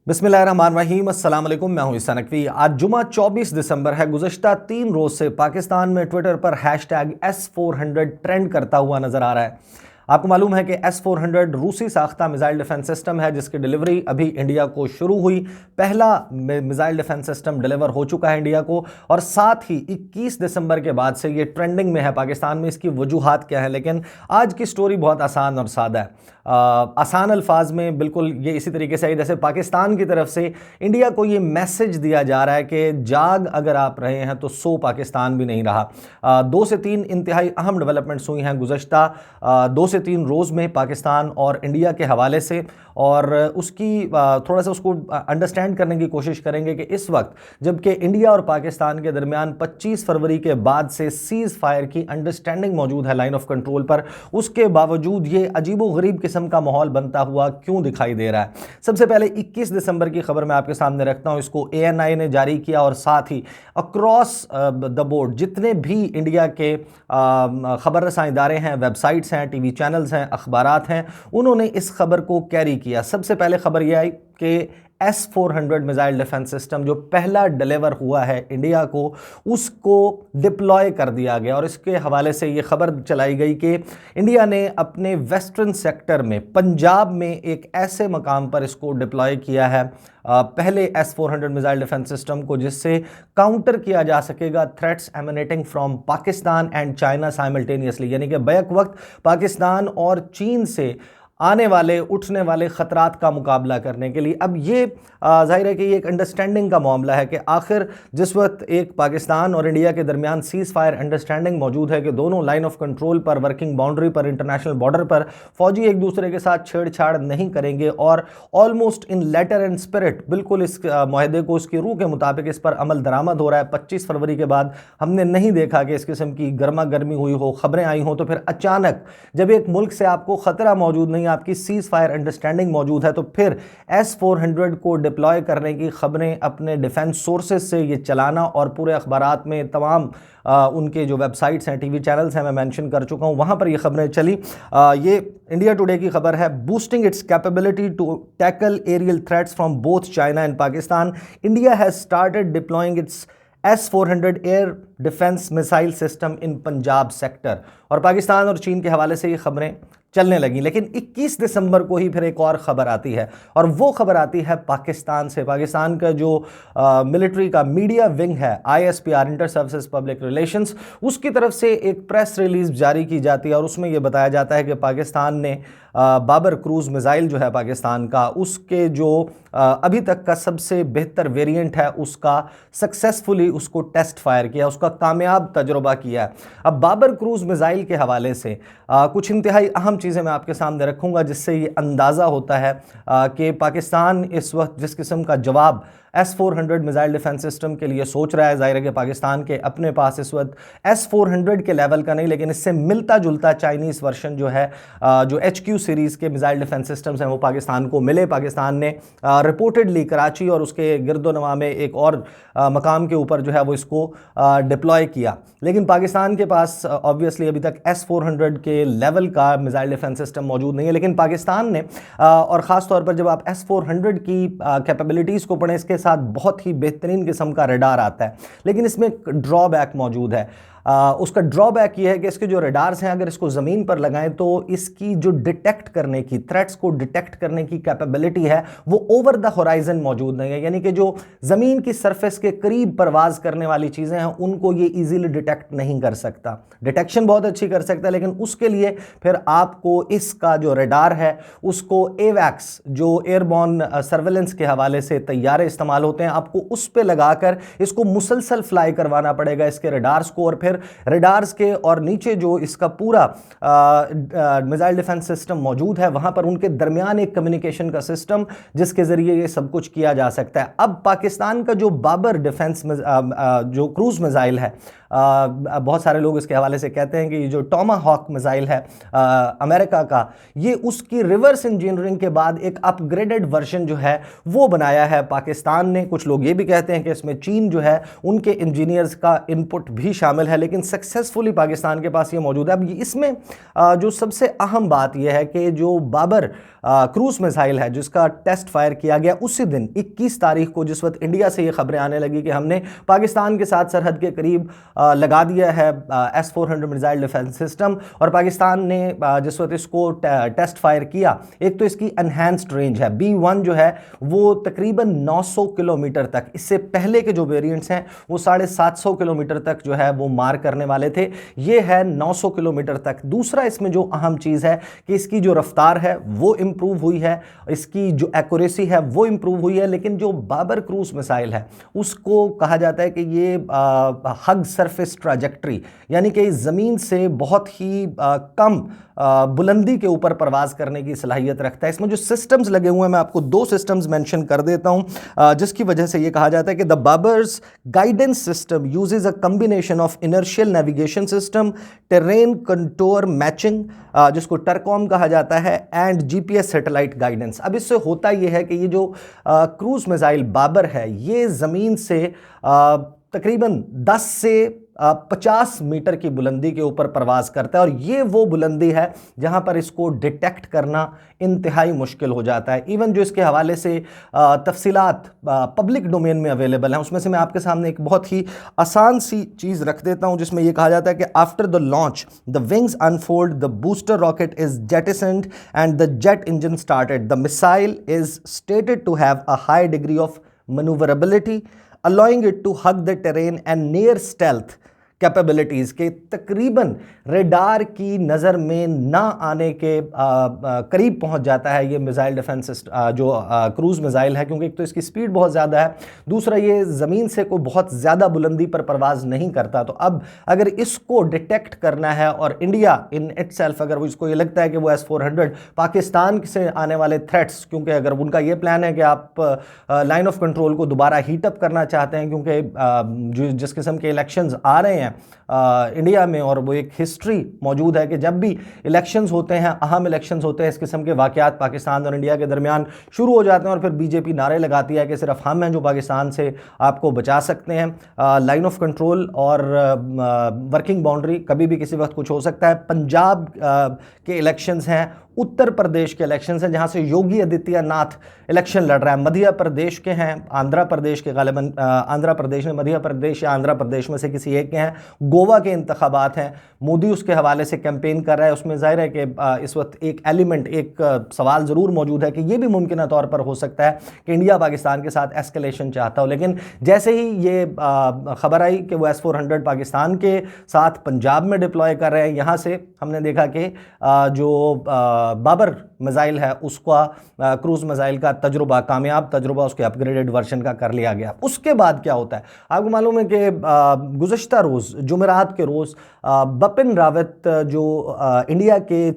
बिस्मिल्लाहिर्रहमानिर्रहीम, अस्सलाम वालेकुम। मैं हूं ईसा नकवी। आज जुमा 24 दिसंबर है। गुज़श्ता 3 रोज़ से पाकिस्तान में ट्विटर पर हैशटैग S-400 ट्रेंड करता हुआ नज़र आ रहा है। आपको मालूम है कि S-400 रूसी साख्ता मिसाइल डिफेंस सिस्टम है जिसकी डिलीवरी अभी इंडिया को शुरू हुई। पहला मिसाइल डिफेंस सिस्टम डिलीवर हो चुका है इंडिया को और साथ ही 21 दिसंबर के बाद से ये ट्रेंडिंग में है पाकिस्तान में। इसकी वजूहात क्या है, लेकिन आज की स्टोरी बहुत आसान और सादा है। आसान अल्फाज में बिल्कुल ये इसी तरीके से है जैसे पाकिस्तान की तरफ से इंडिया को ये मैसेज दिया जा रहा है कि जाग अगर आप रहे हैं तो सो पाकिस्तान भी नहीं रहा। 2 से 3 इंतहाई अहम डेवलपमेंट्स हुई हैं गुज़श्ता 2 से 3 रोज़ में पाकिस्तान और इंडिया के हवाले से, और उसकी थोड़ा सा उसको अंडरस्टैंड करने की कोशिश करेंगे कि इस वक्त जबकि इंडिया और पाकिस्तान के दरमियान 25 फरवरी के बाद से सीज़ फायर की अंडरस्टैंडिंग मौजूद है लाइन ऑफ कंट्रोल पर, उसके बावजूद ये अजीबोगरीब किस्म का माहौल बनता हुआ क्यों दिखाई दे रहा है। सबसे पहले 21 दिसंबर की खबर मैं आपके सामने रखता हूं। इसको ANI ने जारी किया और साथ ही अक्रॉस द बोर्ड जितने भी इंडिया के खबर रसां इदारे हैं, वेबसाइट्स हैं, TV चैनल्स हैं, अखबारात हैं, उन्होंने इस खबर को कैरी किया। सबसे पहले खबर यह आई कि S-400 मिसाइल डिफेंस सिस्टम जो पहला डिलीवर हुआ है इंडिया को, उसको डिप्लॉय कर दिया गया और इसके हवाले से ये खबर चलाई गई कि इंडिया ने अपने वेस्टर्न सेक्टर में पंजाब में एक ऐसे मकाम पर इसको डिप्लॉय किया है पहले S-400 मिसाइल डिफेंस सिस्टम को, जिससे काउंटर किया जा सकेगा threats emanating from Pakistan and China simultaneously, यानी कि बैक वक्त पाकिस्तान और चीन से आने वाले उठने वाले ख़तरात का मुकाबला करने के लिए। अब ये जाहिर है कि ये एक अंडरस्टैंडिंग का मामला है कि आखिर जिस वक्त एक पाकिस्तान और इंडिया के दरमियान सीज़ फायर अंडरस्टैंडिंग मौजूद है कि दोनों लाइन ऑफ कंट्रोल पर, वर्किंग बाउंड्री पर, इंटरनेशनल बॉर्डर पर फ़ौजी एक दूसरे के साथ छेड़छाड़ नहीं करेंगे और almost in letter and spirit बिल्कुल इस माहदे को उसकी रूह के मुताबिक इस पर अमल दरामद हो रहा है। 25 फरवरी के बाद हमने नहीं देखा कि इस किस्म की गर्मा गर्मी हुई हो, ख़बरें आई हों, तो फिर अचानक जब एक मुल्क से आपको ख़तरा मौजूद नहीं, आपकी सीज़ फायर अंडरस्टैंडिंग मौजूद है, तो फिर S-400 को डिप्लॉय करने की खबरें अपने डिफेंस सोर्सेज से ये चलाना और पूरे अखबारात में तमाम उनके जो वेबसाइट्स हैं, TV चैनल्स हैं, मैं मेंशन कर चुका हूं, वहां पर ये खबरें चली। ये इंडिया टुडे की खबर है। Boosting its capability to tackle aerial threats from both China and Pakistan, India has started deploying its S-400 air defence missile system in Punjab sector. और पाकिस्तान और चीन के हवाले से ये खबरें चलने लगी। लेकिन 21 दिसंबर को ही फिर एक और ख़बर आती है और वो ख़बर आती है पाकिस्तान से। पाकिस्तान का जो मिलिट्री का मीडिया विंग है, ISPR, inter services public relations, उसकी तरफ से एक प्रेस रिलीज़ जारी की जाती है और उसमें यह बताया जाता है कि पाकिस्तान ने बाबर क्रूज़ मिसाइल जो है पाकिस्तान का, उसके जो अभी तक का सबसे बेहतर वेरिएंट है, उसका सक्सेसफुली उसको टेस्ट फायर किया, उसका कामयाब तजुर्बा किया। अब बाबर क्रूज़ मिसाइल के हवाले से कुछ इंतहाई अहम चीज़ें मैं आपके सामने रखूँगा जिससे ये अंदाज़ा होता है कि पाकिस्तान इस वक्त जिस किस्म का जवाब S-400 मिसाइल डिफेंस सिस्टम के लिए सोच रहा है, जाहिर है कि पाकिस्तान के अपने पास इस वक्त S-400 के लेवल का नहीं, लेकिन इससे मिलता जुलता चाइनीज़ वर्शन जो है, जो HQ सीरीज़ के मिसाइल डिफेंस सिस्टम्स हैं, वो पाकिस्तान को मिले। पाकिस्तान ने रिपोर्टेडली कराची और उसके गिरदोनवा में एक और मकाम के ऊपर जो है वो इसको डिप्लॉय किया, लेकिन पाकिस्तान के पास ऑब्वियसली अभी तक S-400 के लेवल का मिसाइल डिफेंस सिस्टम मौजूद नहीं है। लेकिन पाकिस्तान ने और ख़ास तौर पर जब आप S-400 की कैपेबिलिटीज़ को पढ़ें, इसके साथ बहुत ही बेहतरीन किस्म का रडार आता है, लेकिन इसमें एक ड्रॉबैक मौजूद है। उसका ड्रॉबैक ये है कि इसके जो रडार्स हैं, अगर इसको ज़मीन पर लगाएं तो इसकी जो डिटेक्ट करने की, थ्रेट्स को डिटेक्ट करने की कैपेबिलिटी है, वो ओवर द होराइजन मौजूद नहीं है। यानी कि जो ज़मीन की सरफेस के करीब परवाज़ करने वाली चीज़ें हैं, उनको ये इजीली डिटेक्ट नहीं कर सकता। डिटेक्शन बहुत अच्छी कर सकता है, लेकिन उसके लिए फिर आपको इसका जो रडार है, उसको AWACS जो एयरबॉर्न सर्वेलेंस के हवाले से तैयारे इस्तेमाल होते हैं, आपको उस पर लगाकर इसको मुसलसल फ्लाई करवाना पड़ेगा इसके रडार्स को, और फिर रडार्स के और नीचे जो इसका पूरा मिसाइल डिफेंस सिस्टम मौजूद है, वहां पर उनके दरमियान एक कम्युनिकेशन का सिस्टम जिसके जरिए ये सब कुछ किया जा सकता है। अब पाकिस्तान का जो बाबर डिफेंस जो क्रूज मिसाइल है, बहुत सारे लोग इसके हवाले से कहते हैं कि ये जो टॉमाहॉक मिसाइल है अमेरिका का, ये उसकी रिवर्स इंजीनियरिंग के बाद एक अपग्रेडेड वर्जन जो है वो बनाया है पाकिस्तान ने। कुछ लोग ये भी कहते हैं कि इसमें चीन जो है उनके इंजीनियर्स का इनपुट भी शामिल है, लेकिन सक्सेसफुली पाकिस्तान के पास ये मौजूद है। अब इसमें जो सबसे अहम बात यह है कि जो बाबर क्रूज मिसाइल है जिसका टेस्ट फायर किया गया उसी दिन 21 तारीख को, जिस वक्त इंडिया से ये खबरें आने लगी कि हमने पाकिस्तान के साथ सरहद के करीब लगा दिया है S-400 मिसाइल डिफेंस सिस्टम, और पाकिस्तान ने जिस वक्त इसको टेस्ट फायर किया, एक तो इसकी एनहेंस्ड रेंज है, B1 जो है वो तकरीबन 900 किलोमीटर तक, इससे पहले के जो वेरिएंट्स हैं वो 750 किलोमीटर तक जो है वो मार करने वाले थे, ये है 900 किलोमीटर तक। दूसरा इसमें जो अहम चीज़ है कि इसकी जो रफ्तार है वो इंप्रूव हुई है, इसकी जो एक्यूरेसी है वो इंप्रूव हुई है, लेकिन जो बाबर क्रूज मिसाइल है उसको कहा जाता है कि ये हग सरफेस ट्रैजेक्टरी, यानी कि ज़मीन से बहुत ही कम बुलंदी के ऊपर परवाज करने की सलाहियत रखता है। इसमें जो सिस्टम्स लगे हुए हैं, मैं आपको 2 सिस्टम्स मेंशन कर देता हूं, जिसकी वजह से ये कहा जाता है कि the Babar's guidance system uses a combination of inertial navigation system, terrain contour matching, जिसको टरकॉम कहा जाता है, एंड जीपीएस सैटेलाइट गाइडेंस। अब इससे होता यह है कि ये जो क्रूज मिसाइल बाबर है ये ज़मीन से तकरीबन 10 से 50 मीटर की बुलंदी के ऊपर प्रवास करता है, और ये वो बुलंदी है जहां पर इसको डिटेक्ट करना इंतहाई मुश्किल हो जाता है। इवन जो इसके हवाले से तफसीलात पब्लिक डोमेन में अवेलेबल हैं, उसमें से मैं आपके सामने एक बहुत ही आसान सी चीज़ रख देता हूं, जिसमें यह कहा जाता है कि after the launch the wings unfold, the booster rocket is jettisoned and the jet engine started, the missile is stated to have a high degree of manoeuvrability allowing it to hug the terrain and near stealth capabilities के तकरीबन radar की नज़र में ना आने के करीब पहुंच जाता है ये मिसाइल डिफेंस जो क्रूज़ मिसाइल है, क्योंकि एक तो इसकी स्पीड बहुत ज़्यादा है, दूसरा ये ज़मीन से को बहुत ज़्यादा बुलंदी पर परवाज़ नहीं करता। तो अब अगर इसको डिटेक्ट करना है और इंडिया इन इटसेल्फ अगर वो इसको ये लगता है कि वो S-400 पाकिस्तान से आने वाले थ्रेट्स, क्योंकि अगर उनका ये प्लान है कि आप लाइन ऑफ कंट्रोल को दोबारा हीटअप करना चाहते हैं, क्योंकि जिस किस्म के इलेक्शंस आ रहे हैं इंडिया में, और वो एक हिस्ट्री मौजूद है कि जब भी इलेक्शंस होते हैं, अहम इलेक्शंस होते हैं, इस किस्म के वाकयात पाकिस्तान और इंडिया के दरमियान शुरू हो जाते हैं, और फिर बीजेपी नारे लगाती है कि सिर्फ हम हैं जो पाकिस्तान से आपको बचा सकते हैं। लाइन ऑफ कंट्रोल और वर्किंग बाउंड्री कभी भी किसी वक्त कुछ हो सकता है। पंजाब के इलेक्शंस हैं, उत्तर प्रदेश के इलेक्शंस हैं जहां से योगी आदित्यनाथ इलेक्शन लड़ रहा है, मध्य प्रदेश के हैं, आंध्र प्रदेश के, गालिबन आंध्र प्रदेश में, मध्य प्रदेश या आंध्र प्रदेश में से किसी एक के हैं, गोवा के इंतखाबात हैं, मोदी उसके हवाले से कैंपेन कर रहा है। उसमें जाहिर है कि इस वक्त एक एलिमेंट, एक सवाल ज़रूर मौजूद है कि यह भी मुमकिन तौर पर हो सकता है कि इंडिया पाकिस्तान के साथ एस्केलेशन चाहता हो, लेकिन जैसे ही ये खबर आई कि वो S-400 पाकिस्तान के साथ पंजाब में डिप्लॉय कर रहे हैं, यहाँ से हमने देखा कि जो बाबर मिसाइल है उसका क्रूज मिसाइल का तजुर्बा, कामयाब तजुर्बा उसके अपग्रेडेड वर्जन का कर लिया गया। उसके बाद क्या होता है, आपको मालूम है कि गुज़श्ता रोज़ जुमेरात के रोज़ बिपिन रावत जो इंडिया के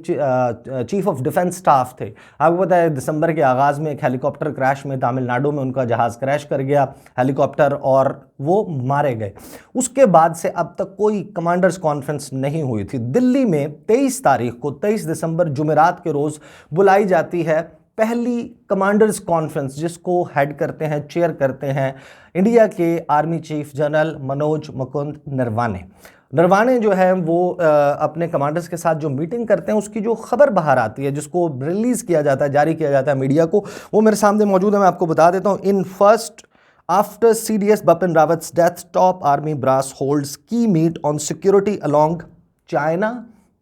चीफ ऑफ डिफेंस स्टाफ थे, आपको पता है दिसंबर के आगाज़ में एक हेलीकॉप्टर क्रैश में तमिलनाडु में उनका जहाज़ क्रैश कर गया हेलीकॉप्टर, और वो मारे गए। उसके बाद से अब तक कोई कमांडर्स कॉन्फ्रेंस नहीं हुई थी। दिल्ली में 23 तारीख को, 23 दिसंबर जुमेरात के रोज़ बुलाई जाती है पहली कमांडर्स कॉन्फ्रेंस, जिसको हेड करते हैं, चेयर करते हैं इंडिया के army chief general Manoj Mukund Naravane जो है वो अपने कमांडर्स के साथ जो मीटिंग करते हैं उसकी जो खबर बाहर आती है, जिसको रिलीज़ किया जाता है, जारी किया जाता है मीडिया को, वो मेरे सामने मौजूद है, मैं आपको बता देता हूँ। In first After CDS Bipin Rawat's death, top army brass holds key meet on security along China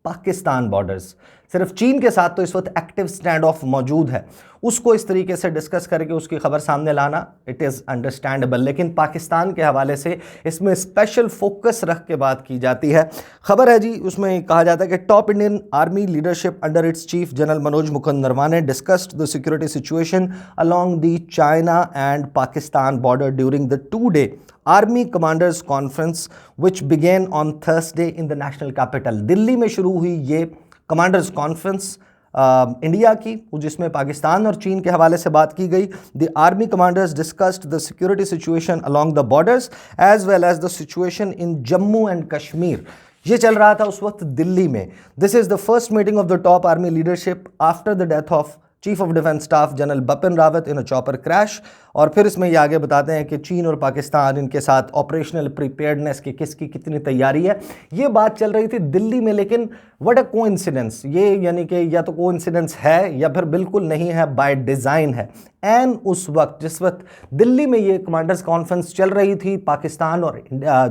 Pakistan borders. सिर्फ चीन के साथ तो इस वक्त एक्टिव स्टैंड ऑफ मौजूद है, उसको इस तरीके से डिस्कस करके उसकी खबर सामने लाना इट इज़ अंडरस्टैंडेबल, लेकिन पाकिस्तान के हवाले से इसमें स्पेशल फोकस रख के बात की जाती है। खबर है जी, उसमें कहा जाता है कि top Indian army leadership under its chief general Manoj Mukund Naravane discussed the security situation along the China and Pakistan border during the 2-day army commanders conference which begin on Thursday in the national capital. Delhi में शुरू हुई ये commanders conference India की, जिसमें पाकिस्तान और चीन के हवाले से बात की गई। The army commanders discussed the security situation along the borders as well as the situation in Jammu and Kashmir. ये चल रहा था उस वक्त दिल्ली में। This is the first meeting of the top army leadership after the death of Chief of Defence Staff General Bipin Rawat in a chopper crash. और फिर इसमें ये आगे बताते हैं कि चीन और पाकिस्तान इनके साथ ऑपरेशनल प्रिपेयर्डनेस की किसकी कितनी तैयारी है। ये बात चल रही थी दिल्ली में, लेकिन व्हाट अ कोइंसिडेंस, ये यानी कि या तो कोइंसिडेंस है या फिर बिल्कुल नहीं है, बाय डिज़ाइन है। एंड उस वक्त जिस वक्त दिल्ली में ये कमांडर्स कॉन्फ्रेंस चल रही थी, पाकिस्तान और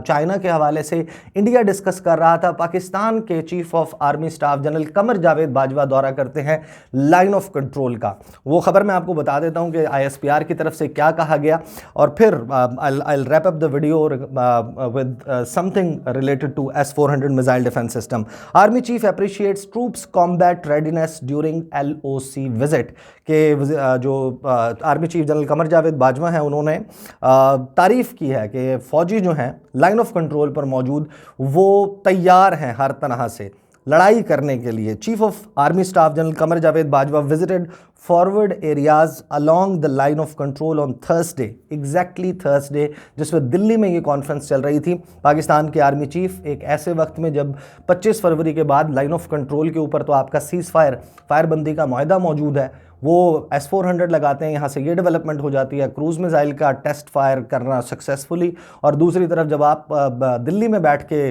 चाइना के हवाले से इंडिया डिस्कस कर रहा था। पाकिस्तान के chief of army staff general Qamar Javed Bajwa दौरा करते हैं लाइन ऑफ कंट्रोल का। वो खबर मैं आपको बता देता हूं कि ISPR की तरफ से क्या कहा गया, और फिर I'll wrap up the video with something related to S-400 missile defense system. Army chief appreciates troops combat readiness during LOC visit। के जो army chief general Qamar Javed Bajwa हैं, उन्होंने तारीफ़ की है कि फ़ौजी जो हैं लाइन ऑफ कंट्रोल पर मौजूद, वो तैयार हैं हर तरह से लड़ाई करने के लिए। Chief of army staff general Qamar Javed Bajwa visited forward areas along the line of control on Thursday, exactly Thursday, जिसमें दिल्ली में ये कॉन्फ्रेंस चल रही थी। पाकिस्तान के आर्मी चीफ एक ऐसे वक्त में जब 25 फरवरी के बाद लाइन ऑफ कंट्रोल के ऊपर तो आपका सीज़ फायरबंदी का मुआहदा मौजूद है, वो S-400 लगाते हैं, यहाँ से ये डेवलपमेंट हो जाती है, क्रूज़ मिसाइल का टेस्ट फायर करना सक्सेसफुली। और दूसरी तरफ जब आप दिल्ली में बैठ के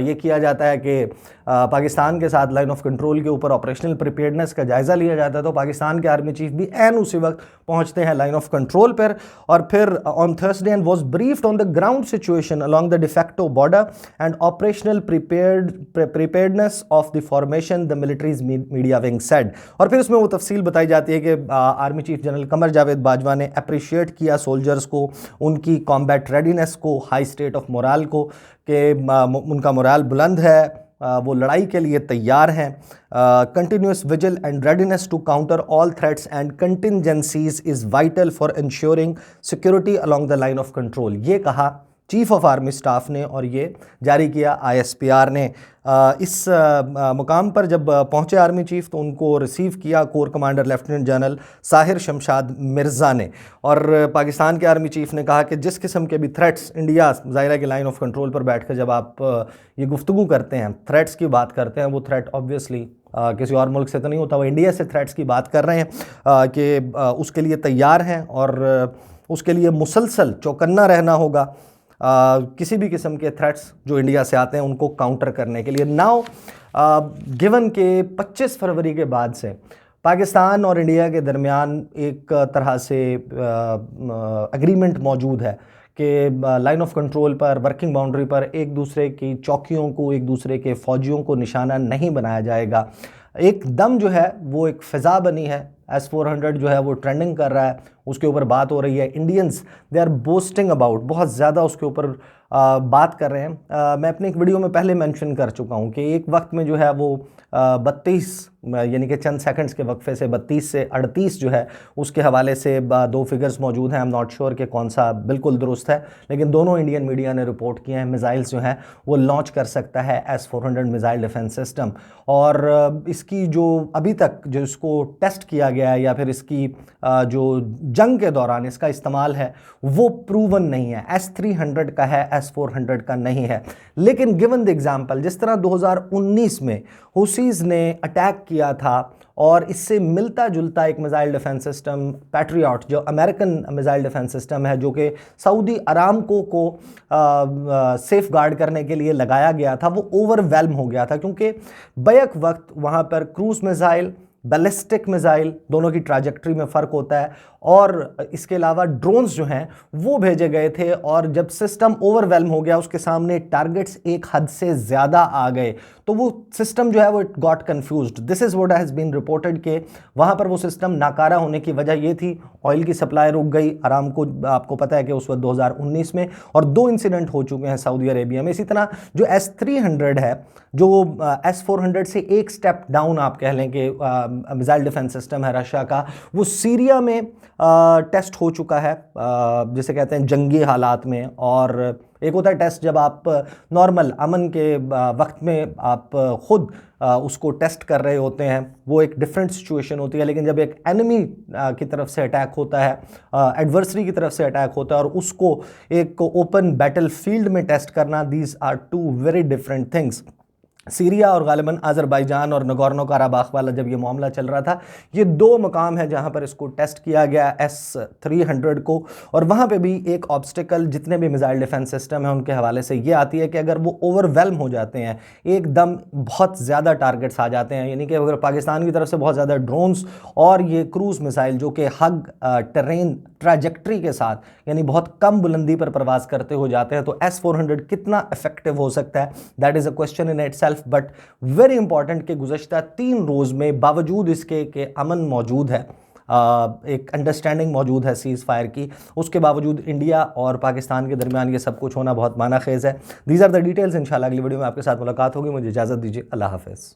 ये किया जाता है कि पाकिस्तान के साथ लाइन ऑफ कंट्रोल के ऊपर ऑपरेशनल प्रिपेयर्डनेस का जायज़ा लिया जाता है, तो पाकिस्तान के आर्मी चीफ भी एन उसी वक्त पहुंचते हैं लाइन ऑफ कंट्रोल पर। और फिर on Thursday and was briefed on the ground situation along the de facto border and operational preparedness of the formation, the militaries media wing said. और फिर उसमें वो तफसील बताई जाती है कि army chief general Qamar Javed Bajwa ने अप्रिशिएट किया सोल्जर्स को, उनकी कॉम्बैट रेडीनेस को, हाई स्टेट ऑफ मोराल को, कि उनका मोराल बुलंद है, वो लड़ाई के लिए तैयार हैं। Continuous vigil and readiness to counter all threats and contingencies is vital for ensuring security along the line of control. ये कहा चीफ ऑफ आर्मी स्टाफ ने और ये जारी किया ISPR ने। इस मुकाम पर जब पहुंचे आर्मी चीफ तो उनको रिसीव किया core commander lieutenant general Sahir Shamshad Mirza ने। और पाकिस्तान के आर्मी चीफ ने कहा कि जिस किस्म के भी थ्रेट्स, इंडिया ज़ाहिर है कि लाइन ऑफ कंट्रोल पर बैठ कर जब आप ये गुफ्तगू करते हैं, थ्रेट्स की बात करते हैं, वो थ्रेट ऑब्वियसली किसी और मुल्क से तो नहीं होता, वो इंडिया से थ्रेट्स की बात कर रहे हैं कि उसके लिए तैयार हैं और उसके लिए मुसलसल चौकन्ना रहना होगा किसी भी किस्म के थ्रेट्स जो इंडिया से आते हैं उनको काउंटर करने के लिए। नाउ गिवन के 25 फरवरी के बाद से पाकिस्तान और इंडिया के दरमियान एक तरह से एग्रीमेंट मौजूद है कि लाइन ऑफ कंट्रोल पर, वर्किंग बाउंड्री पर एक दूसरे की चौकियों को, एक दूसरे के फ़ौजियों को निशाना नहीं बनाया जाएगा। एकदम जो है वो एक फ़िज़ा बनी है, S-400 जो है वो ट्रेंडिंग कर रहा है, उसके ऊपर बात हो रही है। Indians they are boasting about, बहुत ज़्यादा उसके ऊपर बात कर रहे हैं। मैं अपने एक वीडियो में पहले मेंशन कर चुका हूं कि एक वक्त में जो है वो 32 यानी कि चंद सेकंड्स के वक्फे से 32 से 38 जो है उसके हवाले से दो फिगर्स मौजूद हैं। आई एम नॉट श्योर कि कौन सा बिल्कुल दुरुस्त है, लेकिन दोनों इंडियन मीडिया ने रिपोर्ट किए हैं मिसाइल्स जो हैं वो लॉन्च कर सकता है S-400 मिसाइल डिफेंस सिस्टम। और इसकी जो अभी तक जो इसको टेस्ट किया गया है या फिर इसकी जो जंग के दौरान इसका इस्तेमाल है वो प्रूवन नहीं है। S-300 का है, S-400 का नहीं है। लेकिन गिवन द एग्जाम्पल, जिस तरह 2019 में हुसीज ने अटैक किया था और इससे मिलता जुलता एक मिसाइल डिफेंस सिस्टम पैट्रियट जो अमेरिकन मिसाइल डिफेंस सिस्टम है जो कि सऊदी अरामको को सेफ गार्ड करने के लिए लगाया गया था, वो ओवरवेल्म हो गया था क्योंकि बैक वक्त वहाँ पर क्रूज मिसाइल, बैलिस्टिक मिसाइल दोनों की ट्रैजेक्टरी में फ़र्क होता है और इसके अलावा ड्रोन्स जो हैं वो भेजे गए थे। और जब सिस्टम ओवरवेल्म हो गया, उसके सामने टारगेट्स एक हद से ज़्यादा आ गए तो वो सिस्टम जो है वो it got confused. This is what has been reported के वहाँ पर वो सिस्टम नाकारा होने की वजह ये थी, ऑयल की सप्लाई रुक गई। अरामको आपको पता है कि उस वक्त 2019 में और 2 इंसिडेंट हो चुके हैं सऊदी अरेबिया में। इसी तरह जो S-300 है जो S-400 से एक स्टेप डाउन आप कह लें कि मिसाइल डिफेंस सिस्टम है रशिया का, वो सीरिया में टेस्ट हो चुका है जिसे कहते हैं जंगी हालात में। और एक होता है टेस्ट जब आप नॉर्मल अमन के वक्त में आप खुद उसको टेस्ट कर रहे होते हैं, वो एक डिफरेंट सिचुएशन होती है। लेकिन जब एक एनिमी की तरफ से अटैक होता है, एडवर्सरी की तरफ से अटैक होता है और उसको एक ओपन बैटल फील्ड में टेस्ट करना, these are two very different things. Syria और गालिबन अज़रबैजान और नगोर्नो कराबाख वाला जब ये मामला चल रहा था, ये दो मकाम है जहाँ पर इसको टेस्ट किया गया S-300 को। और वहाँ पे भी एक ऑब्स्टिकल जितने भी मिसाइल डिफेंस सिस्टम है उनके हवाले से ये आती है कि अगर वो ओवरवेलम हो जाते हैं, एकदम बहुत ज़्यादा टारगेट्स आ जाते हैं, यानी कि अगर पाकिस्तान की तरफ से बहुत ज़्यादा ड्रोन्स और ये क्रूज़ मिसाइल जो कि हग टेरेन ट्रैजेक्टरी के साथ यानी बहुत कम बुलंदी पर प्रवास करते हो जाते हैं, तो S-400 कितना इफेक्टिव हो सकता है, that is a question in itself. But very important कि गुज़श्ता 3 रोज़ में बावजूद इसके कि अमन मौजूद है, एक अंडरस्टैंडिंग मौजूद है सीज़ फायर की, उसके बावजूद इंडिया और पाकिस्तान के दरमियान ये सब कुछ होना बहुत माना खेज़ है। These are the details. इंशाल्लाह अगली वीडियो में आपके साथ मुलाकात होगी। मुझे इजाज़त दीजिए। अल्लाह हाफ़िज़।